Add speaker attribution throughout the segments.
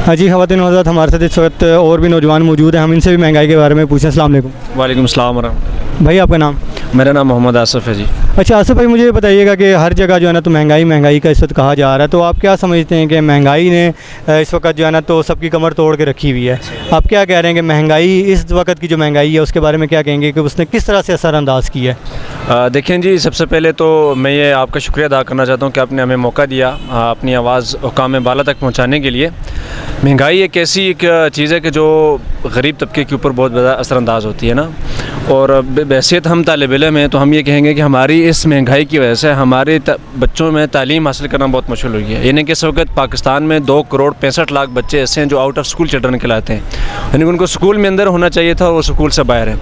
Speaker 1: ہاں جی، خواتین و حضرات، ہمارے ساتھ اس وقت اور بھی نوجوان موجود ہیں، ہم ان سے بھی مہنگائی کے بارے میں پوچھیں۔ السلام علیکم
Speaker 2: وعلیکم السلام ورحمۃ اللہ۔
Speaker 1: بھائی، آپ کا نام؟
Speaker 2: میرا نام محمد آصف ہے جی۔
Speaker 1: اچھا آصف بھائی، مجھے بتائیے گا کہ ہر جگہ جو ہے نا تو مہنگائی کا اس وقت کہا جا رہا ہے، تو آپ کیا سمجھتے ہیں کہ مہنگائی نے اس وقت جو ہے نا تو سب کی کمر توڑ کے رکھی ہوئی ہے؟ آپ کیا کہہ رہے ہیں کہ مہنگائی، اس وقت کی جو مہنگائی ہے اس کے بارے میں کیا کہیں گے کہ اس نے کس طرح سے اثر انداز کی ہے؟
Speaker 2: دیکھیں جی، سب سے پہلے تو میں یہ آپ کا شکریہ ادا کرنا چاہتا ہوں کہ آپ نے ہمیں موقع دیا اپنی آواز حکام بالا تک پہنچانے کے لیے۔ مہنگائی ایک ایسی ایک چیز ہے کہ جو غریب طبقے کے اوپر بہت زیادہ اثر انداز ہوتی ہے نا، اور بحیثیت ہم طالب علم ہیں تو ہم یہ کہیں گے کہ ہماری اس مہنگائی کی وجہ سے ہمارے بچوں میں تعلیم حاصل کرنا بہت مشکل ہو گیا ہے۔ یعنی کہ اس وقت پاکستان میں 2.65 کروڑ بچے ایسے ہیں جو آؤٹ آف اسکول چلڈرن کہلاتے ہیں، یعنی ان کو اسکول میں اندر ہونا چاہیے تھا اور وہ اسکول سے باہر ہیں۔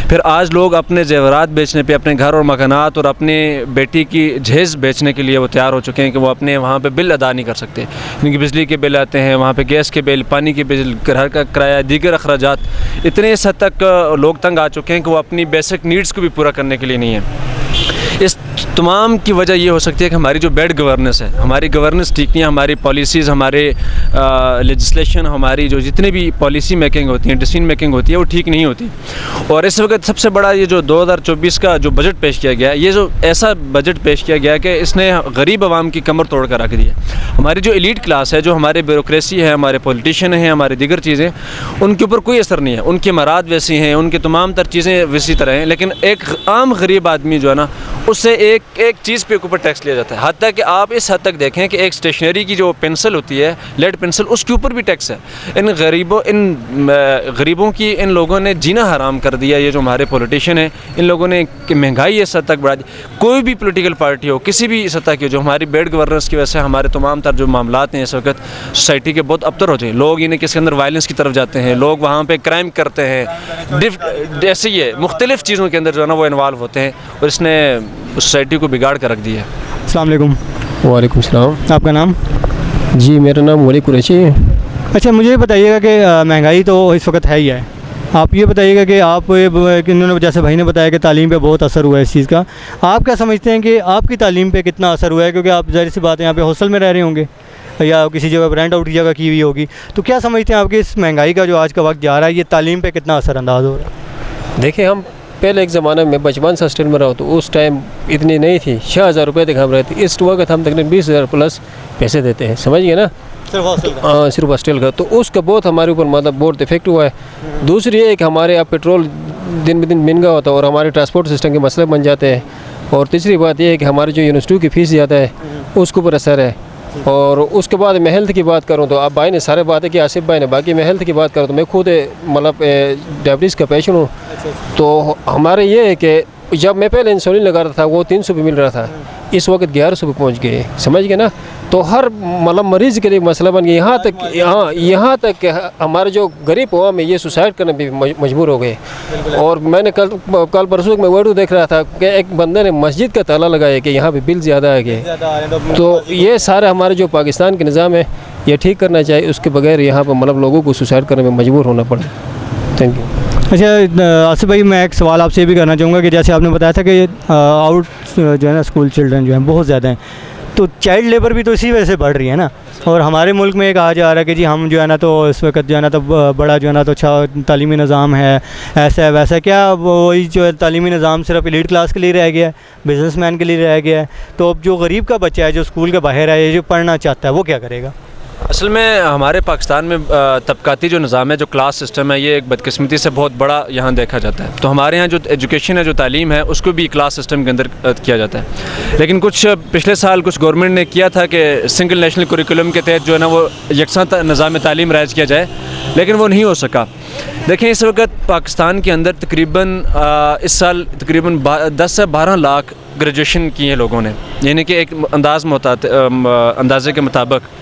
Speaker 2: پھر آج لوگ اپنے زیورات بیچنے پہ، اپنے گھر اور مکانات اور اپنے بیٹی کی جہیز بیچنے کے لیے وہ تیار ہو چکے ہیں کہ وہ اپنے وہاں پہ بل ادا نہیں کر سکتے، کیونکہ بجلی کے بل آتے ہیں، وہاں پہ گیس کے بل، پانی کے بل، گھر کا کرایہ، دیگر اخراجات، اتنے اس حد تک لوگ تنگ آ چکے ہیں کہ وہ اپنی بیسک نیڈس کو بھی پورا کرنے کے لیے نہیں ہیں۔ اس تمام کی وجہ یہ ہو سکتی ہے کہ ہماری جو بیڈ گورننس ہے، ہماری گورننس ٹھیک نہیں ہے، ہماری پالیسیز، ہمارے لیجسلیشن، ہماری جو جتنے بھی پالیسی میکنگ ہوتی ہیں، ڈیسیژن میکنگ ہوتی ہے، وہ ٹھیک نہیں ہوتی۔ اور اس وقت سب سے بڑا یہ جو 2024 کا جو بجٹ پیش کیا گیا ہے، یہ جو ایسا بجٹ پیش کیا گیا ہے کہ اس نے غریب عوام کی کمر توڑ کر رکھ دی ہے۔ ہماری جو ایلیٹ کلاس ہے، جو ہمارے بیوروکریسی ہے، ہمارے پولیٹیشین ہیں، ہمارے دیگر چیزیں، ان کے اوپر کوئی اثر نہیں ہے، ان کے مراد ویسی ہیں، ان کے تمام تر چیزیں ویسی طرح ہیں، لیکن ایک عام غریب آدمی جو ہے نا، اس سے ایک چیز پہ اوپر ٹیکس لیا جاتا ہے۔ حتیٰ کہ آپ اس حد تک دیکھیں کہ ایک اسٹیشنری کی جو پینسل ہوتی ہے، لیڈ پینسل، اس کے اوپر بھی ٹیکس ہے۔ ان غریبوں کی ان لوگوں نے جینا حرام کر دیا۔ یہ جو ہمارے پولیٹیشین ہیں، ان لوگوں نے مہنگائی اس حد تک بڑھا دی۔ کوئی بھی پولیٹیکل پارٹی ہو، کسی بھی سطح کی، جو ہماری بیڈ گورننس کی وجہ سے ہمارے تمام تر جو معاملات ہیں اس وقت سوسائٹی کے بہت ابتر ہوتے ہیں۔ لوگ انہیں کس کے اندر وائلنس کی طرف جاتے ہیں، لوگ وہاں پہ کرائم کرتے ہیں، ایسے ہی ہے، مختلف چیزوں کے اندر جو ہے نا وہ انوالو ہوتے ہیں، اور اس نے سوسائٹی کو بگاڑ کر رکھ دیا ہے۔
Speaker 1: السلام علیکم۔
Speaker 3: وعلیکم السلام۔
Speaker 1: آپ کا نام؟
Speaker 3: جی، میرا نام ولی قریشی ہے۔
Speaker 1: اچھا، مجھے یہ بتائیے گا کہ مہنگائی تو اس وقت ہے ہی ہے، آپ یہ بتائیے گا کہ آپ، انہوں نے جیسے بھائی نے بتایا کہ تعلیم پہ بہت اثر ہوا ہے اس چیز کا، آپ کیا سمجھتے ہیں کہ آپ کی تعلیم پہ کتنا اثر ہوا ہے؟ کیونکہ آپ ظاہر سی بات ہے یہاں پہ ہاسٹل میں رہ رہے ہوں گے یا کسی جگہ رینٹ آؤٹ کی جگہ کی ہوئی ہوگی، تو کیا سمجھتے ہیں آپ کہ اس مہنگائی کا جو آج کا وقت جا رہا ہے، یہ تعلیم پہ کتنا اثر انداز ہو رہا ہے؟
Speaker 3: دیکھیں، ہم پہلے ایک زمانے میں بچپن سے ہاسٹل میں رہا تو اس ٹائم اتنی نہیں تھی، 6,000 روپے تک ہم رہتے، اس وقت ہم تقریباً 20,000 پلس پیسے دیتے ہیں، سمجھ گئے نا؟ ہاں، صرف ہاسٹل کا، تو اس کا بہت ہمارے اوپر مطلب بہت افیکٹ ہوا ہے۔ دوسری یہ ہے کہ ہمارے اب پیٹرول دن بہ دن مہنگا ہوتا ہے اور ہمارے ٹرانسپورٹ سسٹم کے مسئلے بن جاتے ہیں، اور تیسری بات یہ ہے کہ ہماری جو یونیورسٹیوں کی فیس زیادہ ہے اس کے اوپر اثر ہے۔ اور اس کے بعد میں ہیلتھ کی بات کروں تو آپ بھائی نے سارے باتیں کی، آصف بھائی نے، باقی میں ہیلتھ کی بات کروں تو میں خود مطلب ڈائبٹیز کا پیشنٹ ہوں، تو ہمارے یہ ہے کہ جب میں پہلے انسولین لگا رہا تھا وہ 300 پہ مل رہا تھا، اس وقت 1100 پہ پہنچ گئے، سمجھ گئے نا؟ تو ہر مطلب مریض کے لیے مسئلہ بن گیا، یہاں تک کہ ہمارے جو غریب عوام ہے یہ سوسائڈ کرنے پہ مجبور ہو گئے۔ اور میں نے کل پرسوں میں ویڈیو دیکھ رہا تھا کہ ایک بندے نے مسجد کا تالا لگایا کہ یہاں پہ بل زیادہ آ گئے، تو یہ سارے ہمارے جو پاکستان کے نظام ہے یہ ٹھیک کرنا چاہیے، اس کے بغیر یہاں پہ مطلب لوگوں کو سوسائڈ کرنے میں مجبور ہونا پڑے۔ Thank you.
Speaker 1: اچھا آصف بھائی، میں ایک سوال آپ سے یہ بھی کرنا چاہوں گا کہ جیسے آپ نے بتایا تھا کہ آؤٹ جو ہے نا اسکول چلڈرن جو ہیں بہت زیادہ ہیں، تو چائلڈ لیبر بھی تو اسی وجہ سے بڑھ رہی ہے نا، اور ہمارے ملک میں ایک کہا جا رہا ہے کہ جی ہم جو ہے نا تو اس وقت جو ہے نا تو بڑا جو ہے نا تو اچھا تعلیمی نظام ہے، ایسا ہے ویسا، کیا وہی جو ہے تعلیمی نظام صرف ایلیٹ کلاس کے لیے رہ گیا ہے، بزنس مین کے لیے رہ گیا ہے؟ تو اب جو غریب کا بچہ ہے جو اسکول کے باہر ہے، جو پڑھنا چاہتا ہے، وہ کیا کرے گا؟
Speaker 2: اصل میں ہمارے پاکستان میں طبقاتی جو نظام ہے، جو کلاس سسٹم ہے، یہ ایک بدقسمتی سے بہت بڑا یہاں دیکھا جاتا ہے۔ تو ہمارے یہاں جو ایجوکیشن ہے، جو تعلیم ہے، اس کو بھی کلاس سسٹم کے اندر کیا جاتا ہے۔ لیکن پچھلے سال کچھ گورنمنٹ نے کیا تھا کہ سنگل نیشنل کوریکولم کے تحت جو ہے نا وہ یکساں نظام تعلیم رائج کیا جائے، لیکن وہ نہیں ہو سکا۔ دیکھیں، اس وقت پاکستان کے اندر تقریباً اس سال تقریباً 10 سے 12 لاکھ گریجویشن کی ہیں لوگوں نے، یعنی کہ ایک اندازے کے مطابق،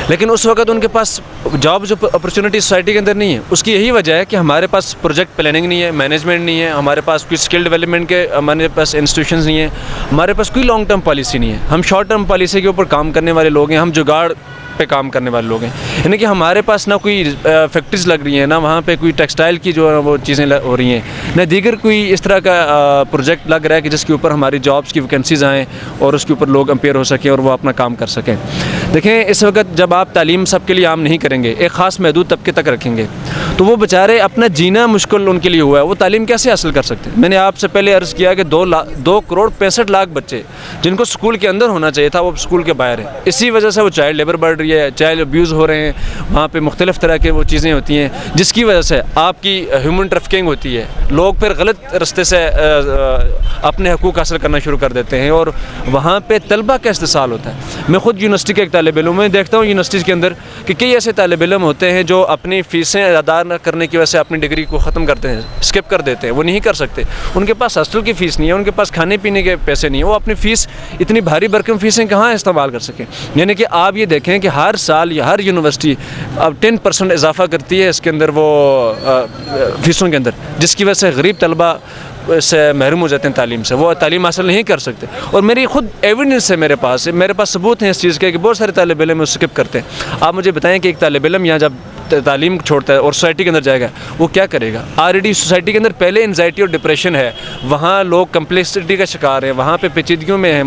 Speaker 2: لیکن اس وقت ان کے پاس جاب جو اپرچونٹی سوسائٹی کے اندر نہیں ہے۔ اس کی یہی وجہ ہے کہ ہمارے پاس پروجیکٹ پلاننگ نہیں ہے، مینجمنٹ نہیں ہے، ہمارے پاس کوئی اسکل ڈیولپمنٹ کے ہمارے پاس انسٹیٹیوشنز نہیں ہیں، ہمارے پاس کوئی لانگ ٹرم پالیسی نہیں ہے۔ ہم شارٹ ٹرم پالیسی کے اوپر کام کرنے والے لوگ ہیں، ہم جگاڑ پہ کام کرنے والے لوگ ہیں. یعنی کہ ہمارے پاس نہ کوئی فیکٹریز لگ رہی ہیں, نہ وہاں پہ کوئی ٹیکسٹائل کی جو ہے وہ چیزیں ہو رہی ہیں, نہ دیگر کوئی اس طرح کا پروجیکٹ لگ رہا ہے کہ جس کے اوپر ہماری جابس کی ویکینسیز آئیں اور اس کے اوپر لوگ امپیئر ہو سکیں اور وہ اپنا کام کر سکیں. دیکھیں اس وقت جب آپ تعلیم سب کے لیے عام نہیں کریں گے, ایک خاص محدود طبقے تک رکھیں گے, تو وہ بیچارے اپنا جینا مشکل ان کے لیے ہوا ہے, وہ تعلیم کیسے حاصل کر سکتے ہیں. میں نے آپ سے پہلے عرض کیا کہ 2,65,00,000 بچے جن کو اسکول کے اندر ہونا چاہیے تھا وہ اسکول کے باہر ہیں. اسی وجہ سے وہ چائلڈ لیبر بڑھ رہی ہے, چائلڈ ابیوز ہو رہے ہیں, وہاں پہ مختلف طرح کے وہ چیزیں ہوتی ہیں جس کی وجہ سے آپ کی ہیومن ٹریفکنگ ہوتی ہے. لوگ پھر غلط راستے سے اپنے حقوق حاصل کرنا شروع کر دیتے ہیں اور وہاں پہ طلبہ کا استحصال ہوتا ہے. میں خود یونیورسٹی کے ایک طالب علم میں دیکھتا ہوں یونیورسٹیز کے اندر کہ کئی ایسے طالب علم ہوتے ہیں جو اپنی فیسیں ادا نہ کرنے کی وجہ سے اپنی ڈگری کو ختم کرتے ہیں, اسکپ کر دیتے ہیں, وہ نہیں کر سکتے. ان کے پاس ہاسٹل کی فیس نہیں ہے, ان کے پاس کھانے پینے کے پیسے نہیں ہیں, وہ اپنی فیس اتنی بھاری بھرکم فیسیں کہاں استعمال کر سکیں. یعنی کہ آپ یہ دیکھیں کہ ہر سال یا ہر یونیورسٹی اب 10% اضافہ کرتی ہے اس کے اندر وہ فیسوں کے اندر, جس کی وجہ سے غریب طلبہ سے محروم ہو جاتے ہیں تعلیم سے, وہ تعلیم حاصل نہیں کر سکتے. اور میری خود ایویڈنس ہے, میرے پاس ثبوت ہیں اس چیز کے کہ بہت سارے طالب علم اسکپ کرتے ہیں. آپ مجھے بتائیں کہ ایک طالب علم یہاں جب تعلیم چھوڑتا ہے اور سوسائٹی کے اندر جائے گا وہ کیا کرے گا. آلریڈی سوسائٹی کے اندر پہلے انزائٹی اور ڈپریشن ہے, وہاں لوگ کمپلیکسٹی کا شکار ہیں, وہاں پہ پیچیدگیوں میں ہیں,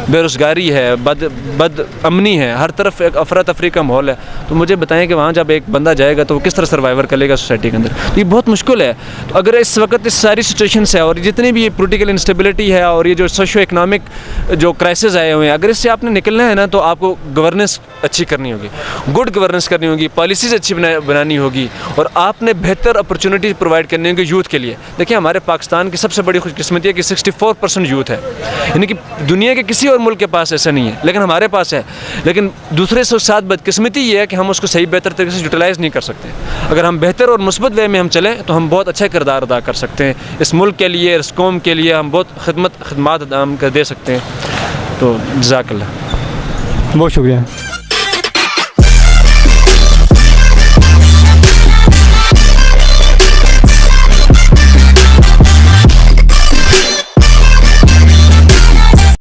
Speaker 2: بے روزگاری ہے, بد امنی ہے, ہر طرف ایک افراتفری کا ماحول ہے. تو مجھے بتائیں کہ وہاں جب ایک بندہ جائے گا تو وہ کس طرح سروائیور کرے گا سوسائٹی کے اندر. یہ بہت مشکل ہے. تو اگر اس وقت اس ساری سچویشن سے اور جتنی بھی یہ پولیٹیکل انسٹیبلٹی ہے اور یہ جو سوشو اکنامک جو کرائسز آئے ہوئے ہیں, اگر اس سے آپ نے نکلنا ہے نا تو آپ کو گورننس اچھی کرنی ہوگی, گڈ گورننس کرنی ہوگی, پالیسیز اچھی بنانی ہوگی, اور آپ نے بہتر اپرچونیٹیز پرووائڈ کرنی ہوگی یوتھ کے لیے. دیکھیں ہمارے پاکستان کی سب سے بڑی خوش قسمتی ہے کہ 64% یوتھ ہے. یعنی کہ دنیا کے کسی اور ملک کے پاس ایسا نہیں ہے, لیکن ہمارے پاس ہے. لیکن دوسرے سے ساتھ بدقسمتی یہ ہے کہ ہم اس کو صحیح بہتر طریقے سے یوٹیلائز نہیں کر سکتے. اگر ہم بہتر اور مثبت وے میں ہم چلیں تو ہم بہت اچھا کردار ادا کر سکتے ہیں اس ملک کے لیے, اس قوم کے لیے ہم بہت خدمات دے سکتے ہیں. تو جزاک اللہ,
Speaker 1: بہت شکریہ.